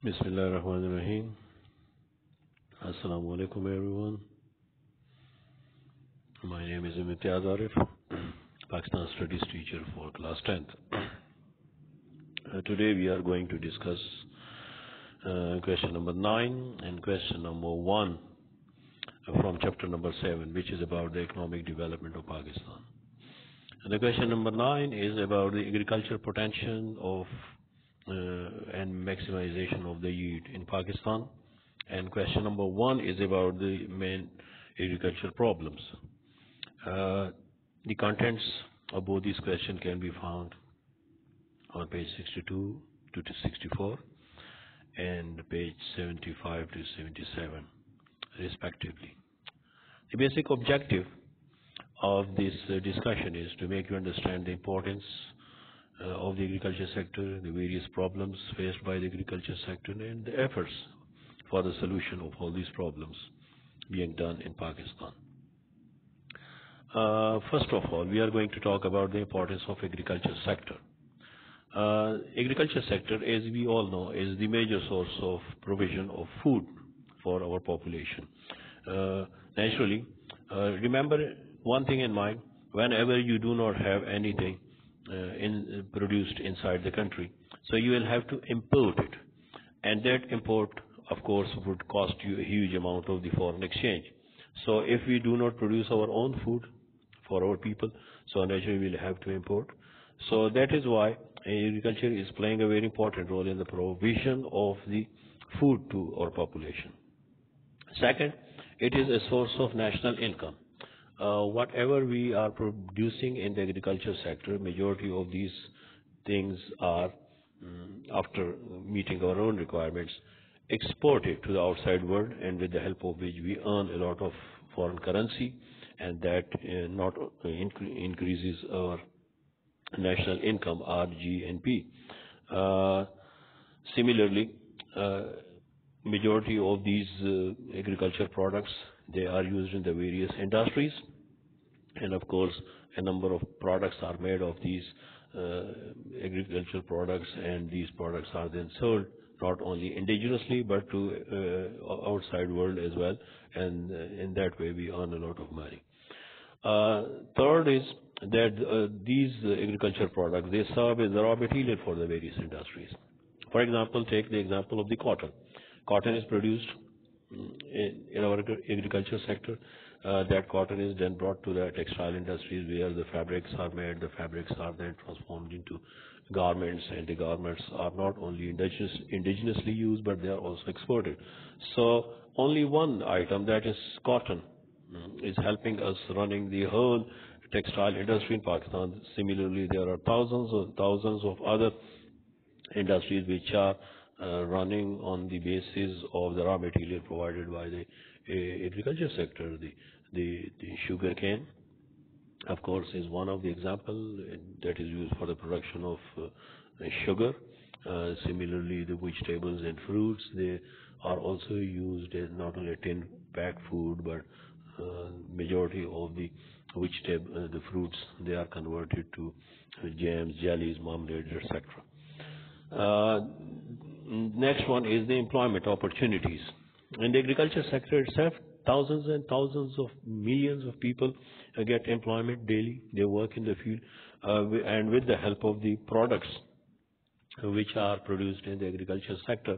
Bismillahirrahmanirrahim. Assalamu alaikum everyone. My name is Imtiaz Arif, Pakistan Studies teacher for class 10th. Today we are going to discuss question number 9 and question number 1 from chapter number 7, which is about the economic development of Pakistan. And the question number 9 is about the agricultural potential of and maximization of the yield in Pakistan. And question number 1 is about the main agricultural problems. The contents of both these questions can be found on page 62 to 64 and page 75 to 77 respectively. The basic objective of this discussion is to make you understand the importance of the agriculture sector, the various problems faced by the agriculture sector, and the efforts for the solution of all these problems being done in Pakistan. First of all, we are going to talk about the importance of agriculture sector. Agriculture sector, as we all know, is the major source of provision of food for our population. Naturally, remember one thing in mind: whenever you do not have anything produced inside the country, so you will have to import it, and that import, of course, would cost you a huge amount of the foreign exchange. So if we do not produce our own food for our people, so naturally we will have to import. So that is why agriculture is playing a very important role in the provision of the food to our population. Second, it is a source of national income. Whatever we are producing in the agriculture sector, majority of these things are, after meeting our own requirements, exported to the outside world, and with the help of which we earn a lot of foreign currency, and that not increases our national income, RGNP. Similarly, majority of these agriculture products, they are used in the various industries, and of course a number of products are made of these agricultural products, and these products are then sold not only indigenously but to outside world as well, and in that way we earn a lot of money. Third is that these agriculture products, they serve as the raw material for the various industries. For example, take the example of the cotton. Cotton is produced in our agriculture sector. That cotton is then brought to the textile industries where the fabrics are made. The fabrics are then transformed into garments, and the garments are not only indigenously used, but they are also exported. So only one item, that is cotton, is helping us running the whole textile industry in Pakistan. Similarly, there are thousands of other industries which are running on the basis of the raw material provided by the agriculture sector. The sugar cane, of course, is one of the examples that is used for the production of sugar. Similarly, the vegetables and fruits, they are also used as not only tin packed food, but majority of the the fruits, they are converted to jams, jellies, marmalades, etc. Next one is the employment opportunities. In the agriculture sector itself, thousands and thousands of millions of people get employment daily. They work in the field, and with the help of the products which are produced in the agriculture sector,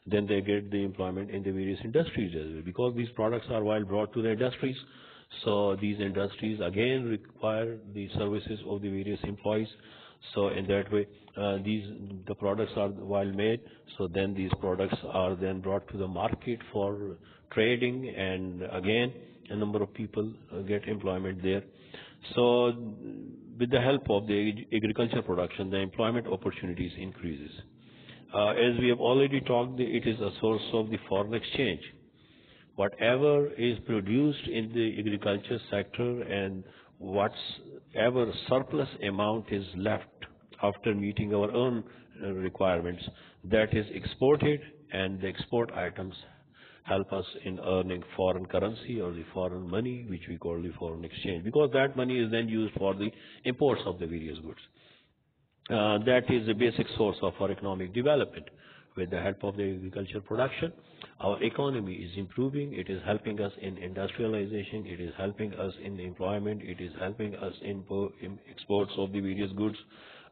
then they get the employment in the various industries as well. Because these products are while brought to the industries, so these industries again require the services of the various employees. So in that way, the products are while made, so then these products are then brought to the market for trading, and again a number of people get employment there. So with the help of the agriculture production, the employment opportunities increases. As we have already talked, it is a source of the foreign exchange. Whatever is produced in the agriculture sector and whatever surplus amount is left after meeting our own requirements, that is exported, and the export items help us in earning foreign currency or the foreign money, which we call the foreign exchange, because that money is then used for the imports of the various goods. That is the basic source of our economic development. with the help of the agriculture production, our economy is improving. It is helping us in industrialization. It is helping us in employment. It is helping us in exports of the various goods.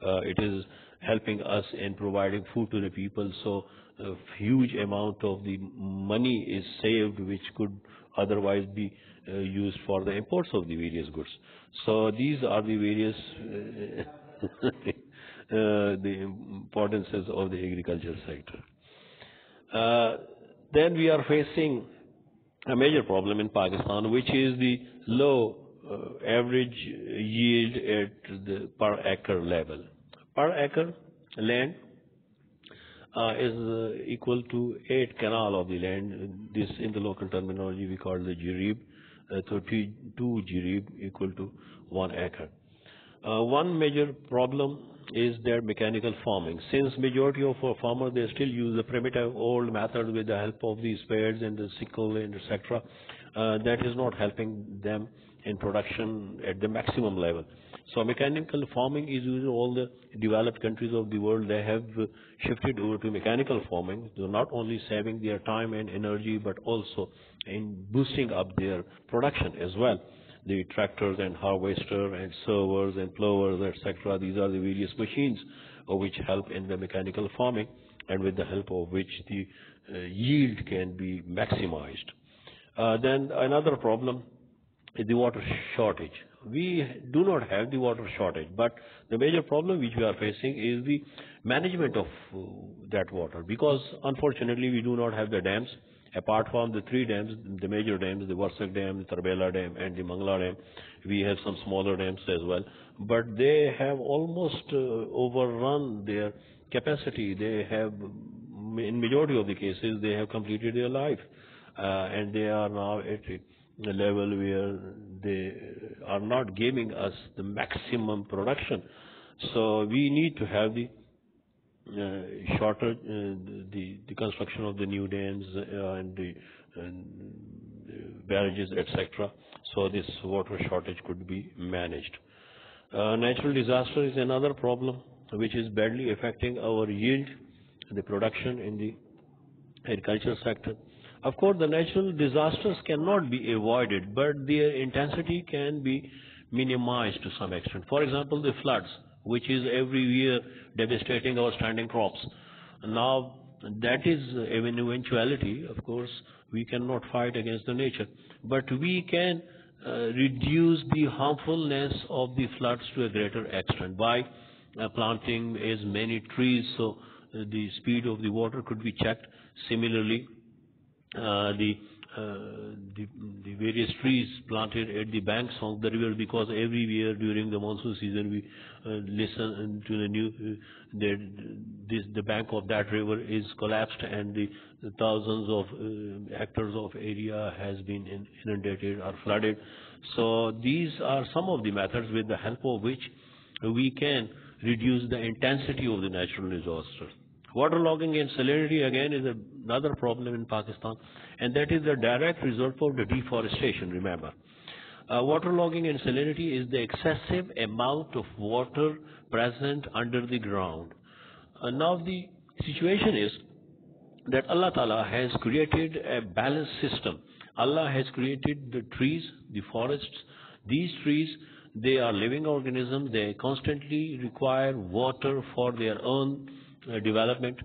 It is helping us in providing food to the people. So a huge amount of the money is saved, which could otherwise be used for the imports of the various goods. So these are the various the importances of the agriculture sector. Then we are facing a major problem in Pakistan, which is the low average yield at the per acre level. Per acre land is equal to 8 canal of the land. This, in the local terminology, we call the jirib. So 2 jirib equal to 1 acre. One major problem is their mechanical farming. Since majority of our farmers, they still use the primitive old method with the help of the spades and the sickle and etc. That is not helping them in production at the maximum level. So mechanical farming is used in all the developed countries of the world. They have shifted over to mechanical farming, so not only saving their time and energy, but also in boosting up their production as well. The tractors and harvester and servers and plowers, etc. These are the various machines which help in the mechanical farming, and with the help of which the yield can be maximized. Then another problem is the water shortage. We do not have the water shortage, but the major problem which we are facing is the management of that water, because unfortunately we do not have the dams. Apart from the 3 dams, the major dams, the Varsak Dam, the Tarbela Dam and the Mangla Dam, we have some smaller dams as well. But they have almost overrun their capacity. They have, in majority of the cases, they have completed their life. And they are now at a level where they are not giving us the maximum production. So we need to have the shorter the construction of the new dams and the barrages, etc. So this water shortage could be managed. Natural disaster is another problem which is badly affecting our yield, the production in the agriculture sector. Of course, the natural disasters cannot be avoided, but their intensity can be minimized to some extent. For example, the floods, which is every year devastating our standing crops. Now, that is an eventuality. Of course, we cannot fight against the nature, but we can reduce the harmfulness of the floods to a greater extent by planting as many trees, so the speed of the water could be checked. Similarly, the various trees planted at the banks of the river, because every year during the monsoon season we listen to the news that the bank of that river is collapsed and the thousands of hectares of area has been inundated or flooded. So these are some of the methods with the help of which we can reduce the intensity of the natural disasters. Waterlogging and salinity again is another problem in Pakistan, and that is the direct result of the deforestation, remember. Waterlogging and salinity is the excessive amount of water present under the ground. Now the situation is that Allah Ta'ala has created a balanced system. Allah has created the trees, the forests. These trees, they are living organisms. They constantly require water for their own development.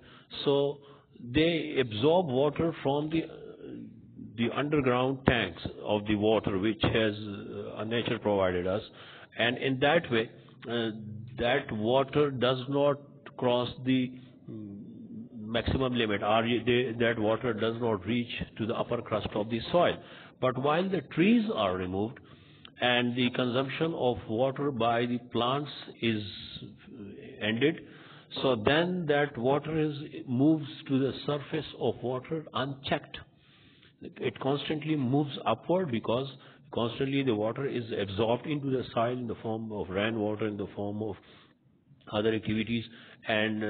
So they absorb water from the underground tanks of the water which has nature provided us, and in that way that water does not cross the maximum limit, or that water does not reach to the upper crust of the soil. But while the trees are removed and the consumption of water by the plants is ended, so then that water moves to the surface of water unchecked. It constantly moves upward because constantly the water is absorbed into the soil in the form of rainwater, in the form of other activities, and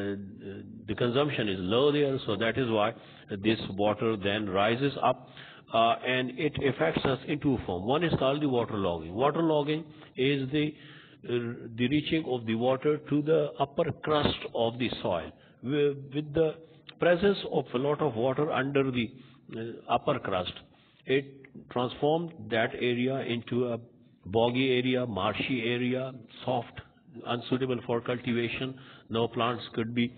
the consumption is low there. So that is why this water then rises up and it affects us in 2 forms. One is called the waterlogging. Waterlogging is the reaching of the water to the upper crust of the soil. With the presence of a lot of water under the upper crust, it transformed that area into a boggy area, marshy area, soft, unsuitable for cultivation. No plants could be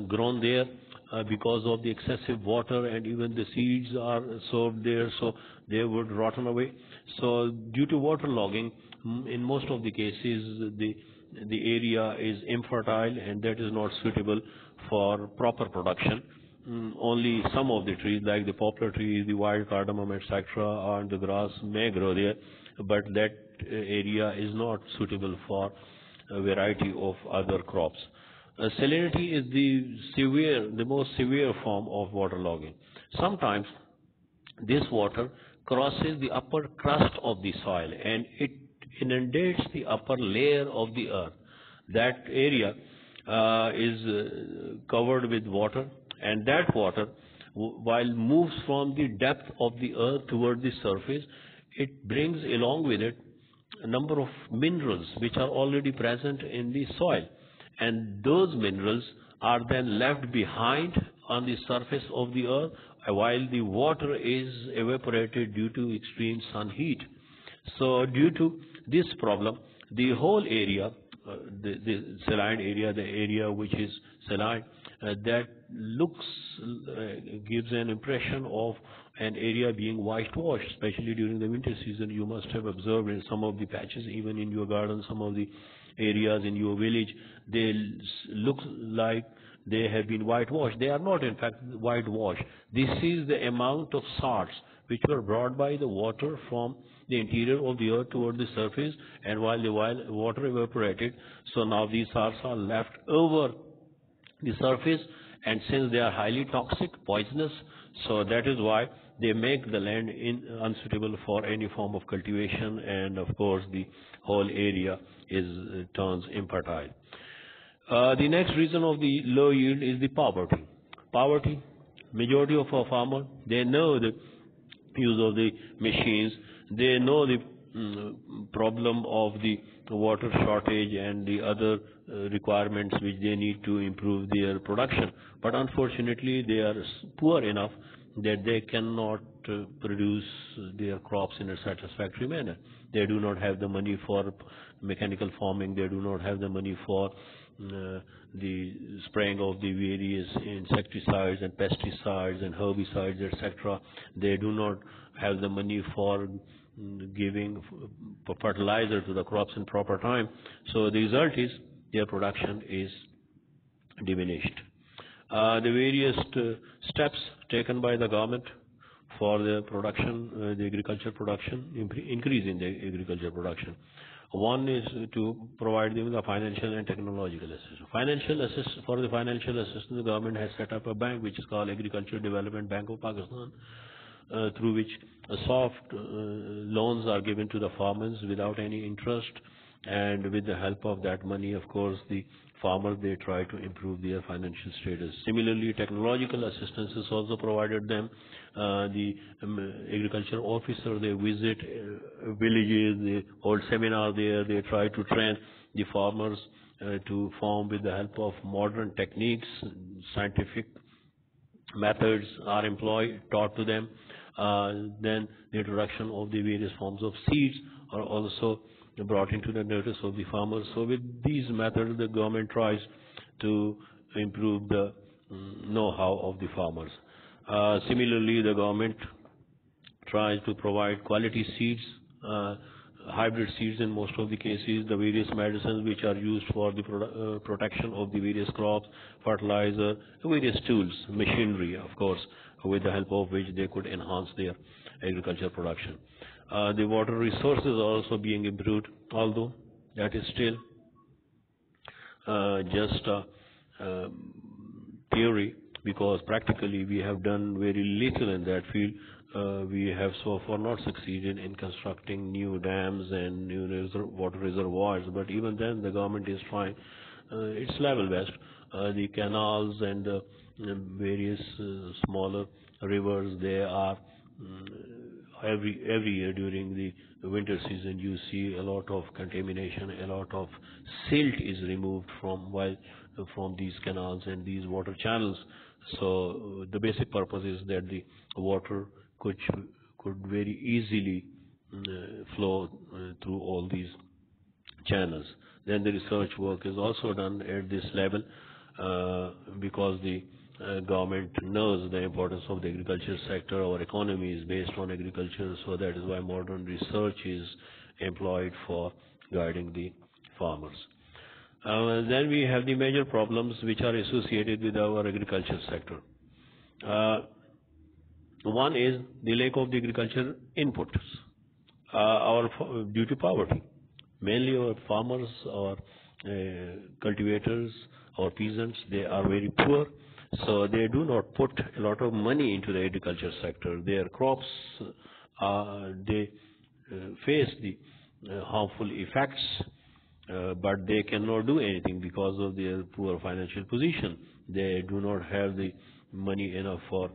grown there because of the excessive water, and even the seeds are sowed there, so they would rotten away. So due to waterlogging, in most of the cases, the area is infertile, and that is not suitable for proper production. Only some of the trees, like the poplar trees, the wild cardamom, etc., and the grass may grow there, but that area is not suitable for a variety of other crops. Salinity is the most severe form of waterlogging. Sometimes this water crosses the upper crust of the soil and it inundates the upper layer of the earth. That area is covered with water, and that water, while moves from the depth of the earth toward the surface, it brings along with it a number of minerals which are already present in the soil, and those minerals are then left behind on the surface of the earth while the water is evaporated due to extreme sun heat. So due to this problem, the whole area, the saline area, the area which is saline, that looks, gives an impression of an area being whitewashed, especially during the winter season. You must have observed in some of the patches, even in your garden, some of the areas in your village, they look like they have been whitewashed. They are not, in fact, whitewashed. This is the amount of salts which were brought by the water from the interior of the earth toward the surface, and while the water evaporated, so now these salts are left over the surface, and since they are highly toxic, poisonous, so that is why they make the land unsuitable for any form of cultivation, and of course the whole area turns infertile. The next reason of the low yield is the poverty. Poverty, majority of our farmers, they know the use of the machines, they know the problem of the water shortage and the other requirements which they need to improve their production. But unfortunately, they are poor enough that they cannot produce their crops in a satisfactory manner. They do not have the money for mechanical farming. They do not have the money for the spraying of the various insecticides and pesticides and herbicides, etc. They do not have the money for giving fertilizer to the crops in proper time. So the result is their production is diminished. The various steps taken by the government for the production, the agriculture production, increasing the agriculture production. One is to provide them with a financial and technological assistance. For the financial assistance, the government has set up a bank which is called Agriculture Development Bank of Pakistan, through which soft loans are given to the farmers without any interest, and with the help of that money, of course, the farmers, they try to improve their financial status. Similarly, technological assistance is also provided them. The agriculture officer, they visit villages, they hold seminars there, they try to train the farmers to farm with the help of modern techniques. Scientific methods are taught to them. Then the introduction of the various forms of seeds are also brought into the notice of the farmers. So with these methods, the government tries to improve the know-how of the farmers. Similarly, the government tries to provide quality seeds, hybrid seeds in most of the cases, the various medicines which are used for the protection of the various crops, fertilizer, various tools, machinery, of course, with the help of which they could enhance their agriculture production. The water resources are also being improved, although that is still just theory, because practically we have done very little in that field. We have so far not succeeded in constructing new dams and new water reservoirs, but even then the government is trying its level best. The canals and various smaller rivers, they are every year during the winter season, you see a lot of contamination, a lot of silt is removed from these canals and these water channels. So the basic purpose is that the water could very easily flow through all these channels. Then the research work is also done at this level because the government knows the importance of the agriculture sector. Our economy is based on agriculture, so that is why modern research is employed for guiding the farmers. Then we have the major problems which are associated with our agriculture sector. One is the lack of the agriculture inputs due to poverty. Mainly our farmers or cultivators or peasants, they are very poor, so they do not put a lot of money into the agriculture sector. Their crops, they face the harmful effects, but they cannot do anything because of their poor financial position. They do not have the money enough for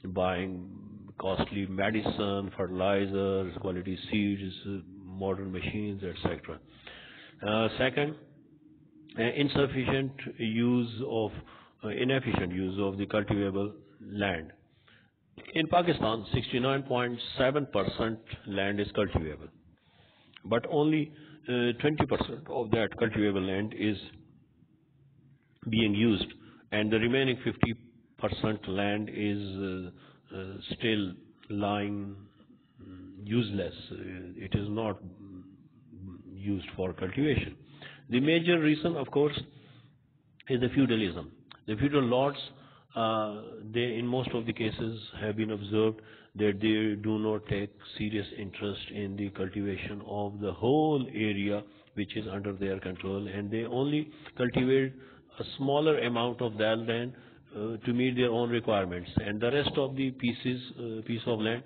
buying costly medicine, fertilizers, quality seeds, modern machines, etc. Second, inefficient use of the cultivable land. In Pakistan, 69.7% land is cultivable, but only 20% of that cultivable land is being used, and the remaining 50% land is still lying useless. It is not used for cultivation. The major reason, of course, is the feudalism. The feudal lords, they in most of the cases have been observed that they do not take serious interest in the cultivation of the whole area which is under their control, and they only cultivate a smaller amount of that land to meet their own requirements, and the rest of the piece of land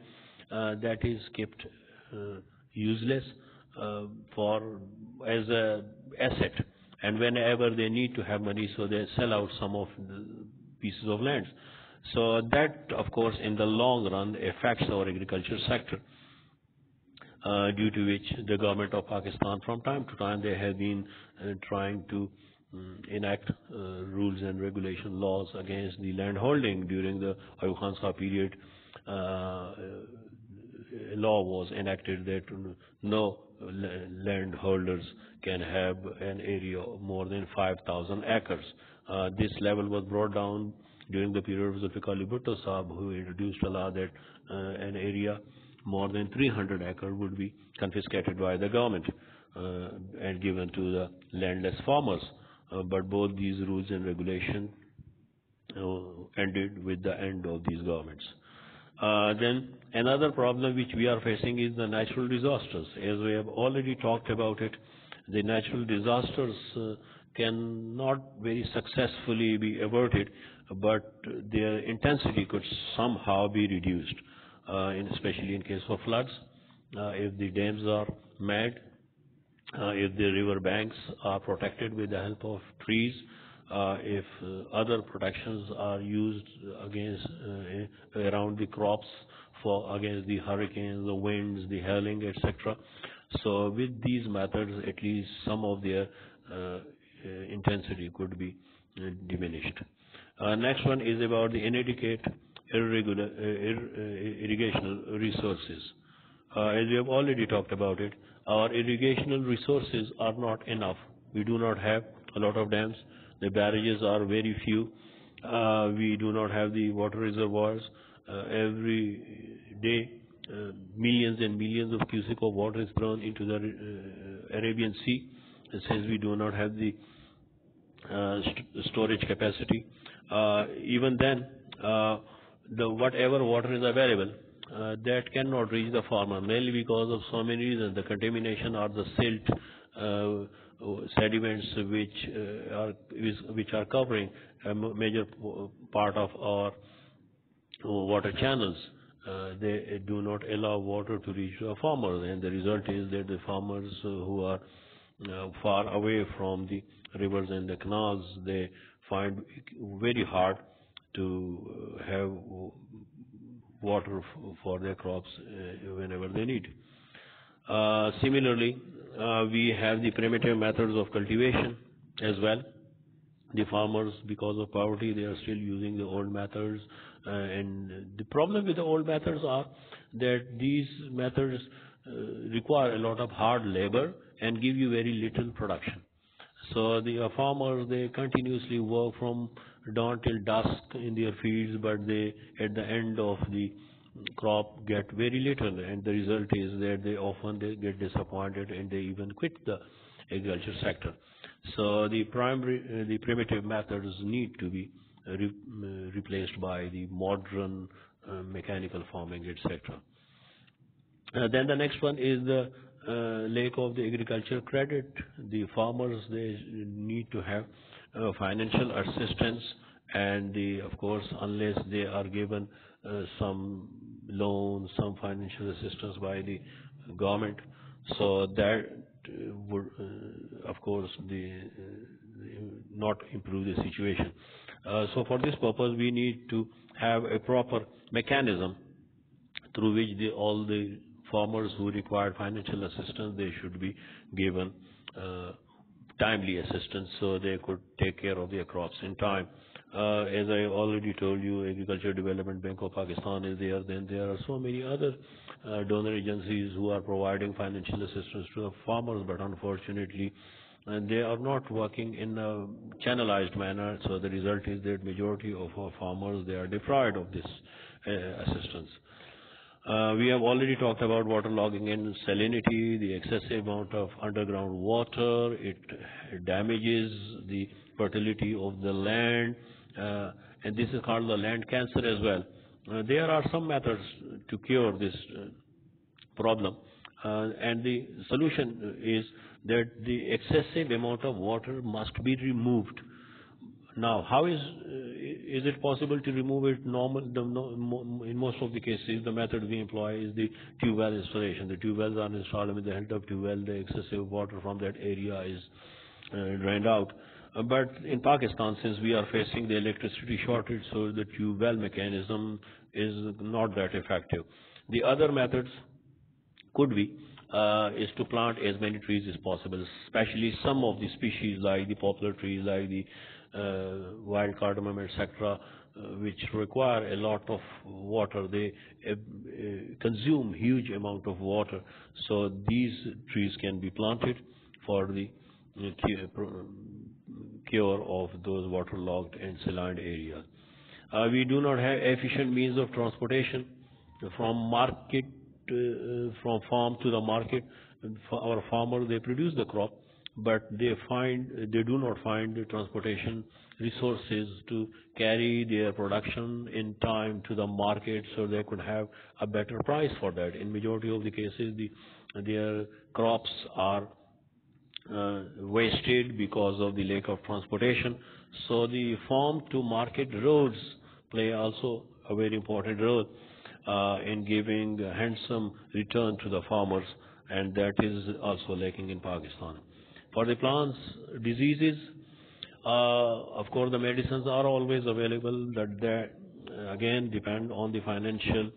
that is kept useless for as a asset. And whenever they need to have money, so they sell out some of the pieces of land. So that, of course, in the long run affects our agriculture sector, due to which the government of Pakistan from time to time they have been trying to enact rules and regulation laws against the land holding. During the Ayub Khan Shah period, a law was enacted that no landholders can have an area of more than 5,000 acres. This level was brought down during the period of Zulfikar Ali Bhutto Sahab, who introduced a law that an area more than 300 acres would be confiscated by the government and given to the landless farmers. But both these rules and regulations ended with the end of these governments. Then another problem which we are facing is the natural disasters. As we have already talked about it, the natural disasters cannot very successfully be averted, but their intensity could somehow be reduced, especially in case of floods. If the dams are made, if the river banks are protected with the help of trees, if other protections are used against around the crops against the hurricanes, the winds, the hailing, etc. So with these methods, at least some of their intensity could be diminished. Next one is about the inadequate irrigational resources. As we have already talked about it, our irrigational resources are not enough. We do not have a lot of dams. The barrages are very few. We do not have the water reservoirs. Every day, millions and millions of cubic of water is thrown into the Arabian Sea. Since we do not have the storage capacity, even then, whatever water is available, that cannot reach the farmer, mainly because of so many reasons. The contamination or the silt sediments which are covering a major part of our water channels. They do not allow water to reach the farmers, and the result is that the farmers who are far away from the rivers and the canals, they find very hard to have water for their crops whenever they need. Similarly, we have the primitive methods of cultivation as well. The farmers, because of poverty, they are still using the old methods. And the problem with the old methods are that these methods require a lot of hard labor and give you very little production. So the farmers, they continuously work from dawn till dusk in their fields, but they, at the end of the crop, get very little, and the result is that they get disappointed and they even quit the agriculture sector. So the primitive methods need to be replaced by the modern mechanical farming, etc. Then the next one is the lack of the agriculture credit. The farmers, they need to have financial assistance, and of course, unless they are given some loans, some financial assistance by the government, so that would, of course, not improve the situation. So for this purpose, we need to have a proper mechanism through which all the farmers who require financial assistance, they should be given timely assistance so they could take care of their crops in time. As I already told you, Agriculture Development Bank of Pakistan is there. Then there are so many other donor agencies who are providing financial assistance to the farmers, but unfortunately, they are not working in a channelized manner. So the result is that majority of our farmers, they are deprived of this assistance. We have already talked about waterlogging and salinity, the excessive amount of underground water. It damages the fertility of the land, and this is called the land cancer as well. There are some methods to cure this problem, and the solution is that the excessive amount of water must be removed. Now, how is it possible to remove it? In most of the cases, the method we employ is the tube well installation. The tube wells are installed, and with the help of tube well, the excessive water from that area is drained out. But in Pakistan, since we are facing the electricity shortage, so the tube well mechanism is not that effective. The other methods could be is to plant as many trees as possible, especially some of the species like the poplar trees, like the wild cardamom, etc., which require a lot of water. They consume huge amount of water. So these trees can be planted for the cure of those waterlogged and salined areas. We do not have efficient means of transportation from farm to the market. Our farmers, they produce the crop, but they do not find the transportation resources to carry their production in time to the market, so they could have a better price for that. In majority of the cases, their crops are wasted because of the lack of transportation. So the farm to market roads play also a very important role in giving a handsome return to the farmers, and that is also lacking in Pakistan. For the plants diseases, of course, the medicines are always available. That again depend on the financial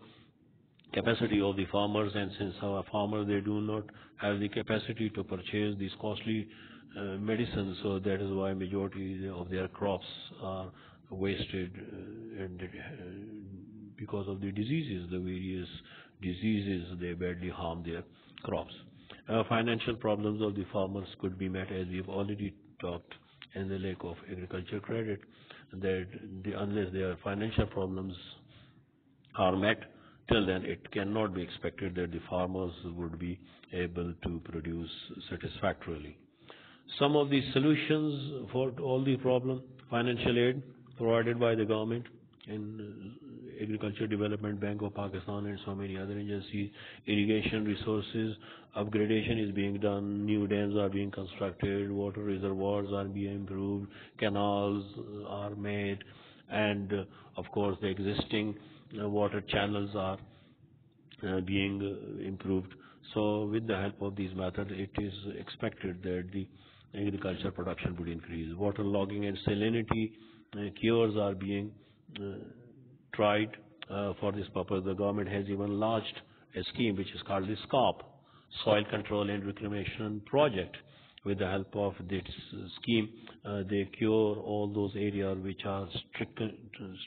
capacity of the farmers, and since our farmers, they do not have the capacity to purchase these costly medicines, so that is why majority of their crops are wasted, and because of the diseases, the various diseases, they badly harm their crops. Financial problems of the farmers could be met, as we have already talked, and the lack of agriculture credit, that unless their financial problems are met, till then it cannot be expected that the farmers would be able to produce satisfactorily. Some of the solutions for all the problem: financial aid provided by the government in Agriculture Development Bank of Pakistan and so many other agencies. Irrigation resources upgradation is being done. New dams are being constructed. Water reservoirs are being improved. Canals are made, and of course the existing water channels are being improved. So with the help of these methods, it is expected that the agriculture production would increase. Water logging and salinity cures are being tried, For this purpose, the government has even launched a scheme which is called the SCOP, Soil Control and Reclamation Project. With the help of this scheme, they cure all those areas which are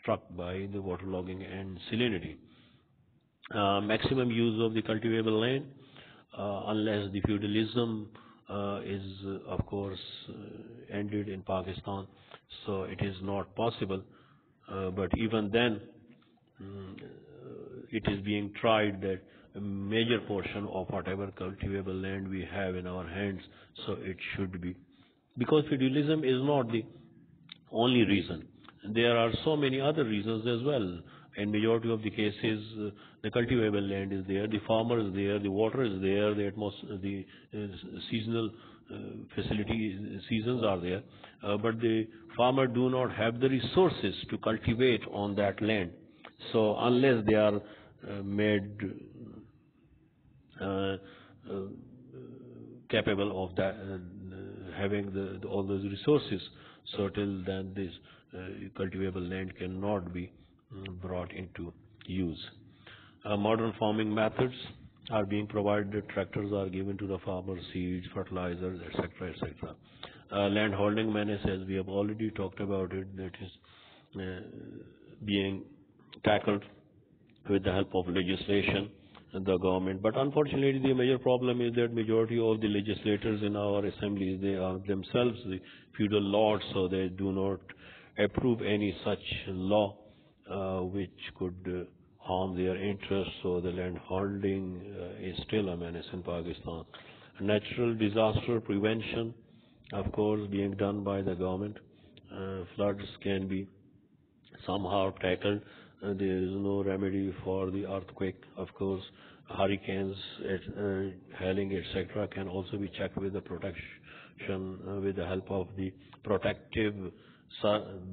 struck by the waterlogging and salinity. Maximum use of the cultivable land, unless the feudalism is, of course, ended in Pakistan, so it is not possible. But even then, it is being tried that a major portion of whatever cultivable land we have in our hands, so it should be. Because feudalism is not the only reason. There are so many other reasons as well. In majority of the cases, the cultivable land is there, the farmer is there, the water is there, the seasonal seasons are there, but the farmer do not have the resources to cultivate on that land. So unless they are made uh, uh, capable of that, having all those resources, so till then this cultivable land cannot be brought into use. Modern farming methods are being provided. Tractors are given to the farmers, seeds, fertilizers, etc., etc. Land holding menace, as we have already talked about it, that is being tackled with the help of legislation and the government. But unfortunately, the major problem is that majority of the legislators in our assemblies, they are themselves the feudal lords, so they do not approve any such law which could harm their interests. So the land holding is still a menace in Pakistan. Natural disaster prevention, of course, being done by the government. Floods can be somehow tackled. There is no remedy for the earthquake. Of course, hurricanes, hailing, etc., can also be checked with the protection, with the help of the protective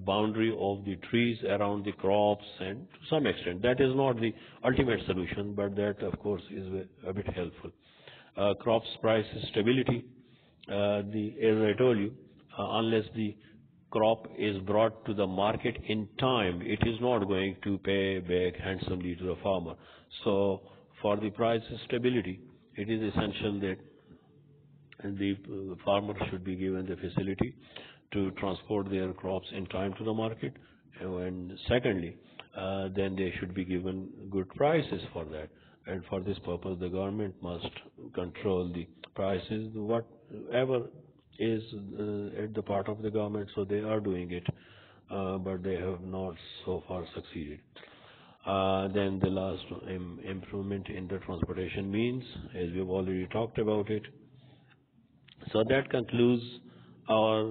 boundary of the trees around the crops, and to some extent, that is not the ultimate solution, but that, of course, is a bit helpful. Crops price stability. As I told you, unless the crop is brought to the market in time, it is not going to pay back handsomely to the farmer. So for the price stability, it is essential that the farmer should be given the facility to transport their crops in time to the market. And secondly, then they should be given good prices for that. And for this purpose, the government must control the prices, whatever is at the part of the government, so they are doing it, but they have not so far succeeded. Then the last improvement in the transportation means, as we have already talked about it. So that concludes our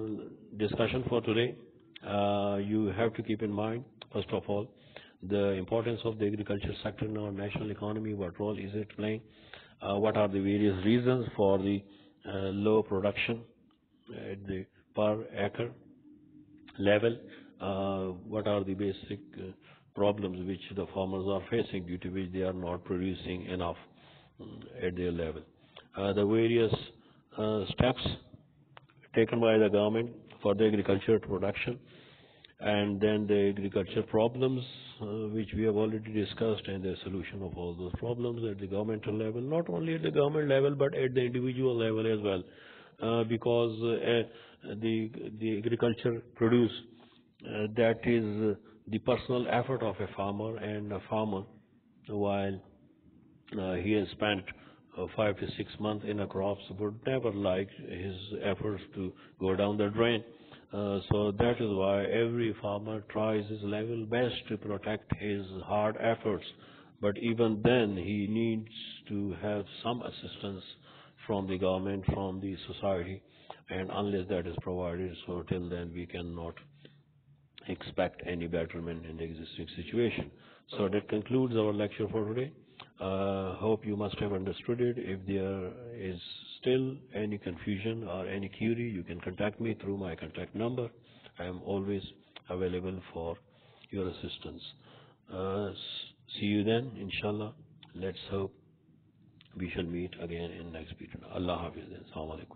discussion for today. You have to keep in mind, first of all, the importance of the agriculture sector in our national economy. What role is it playing? What are the various reasons for the low production at the per acre level? What are the basic problems which the farmers are facing, due to which they are not producing enough at their level? The various steps taken by the government for the agriculture production, and then the agriculture problems which we have already discussed, and the solution of all those problems at the governmental level, not only at the government level but at the individual level as well, because the agriculture produce, that is the personal effort of a farmer, and a farmer, while he has spent 5 to 6 months in a crops, would never like his efforts to go down the drain. So that is why every farmer tries his level best to protect his hard efforts. But even then, he needs to have some assistance from the government, from the society, and unless that is provided, so till then we cannot expect any betterment in the existing situation. So that concludes our lecture for today. Hope you must have understood it. If there is still any confusion or any query, you can contact me through my contact number. I am always available for your assistance. See you then, inshallah. Let's hope we shall meet again in next period. Allah Hafiz. Assalamu alaikum.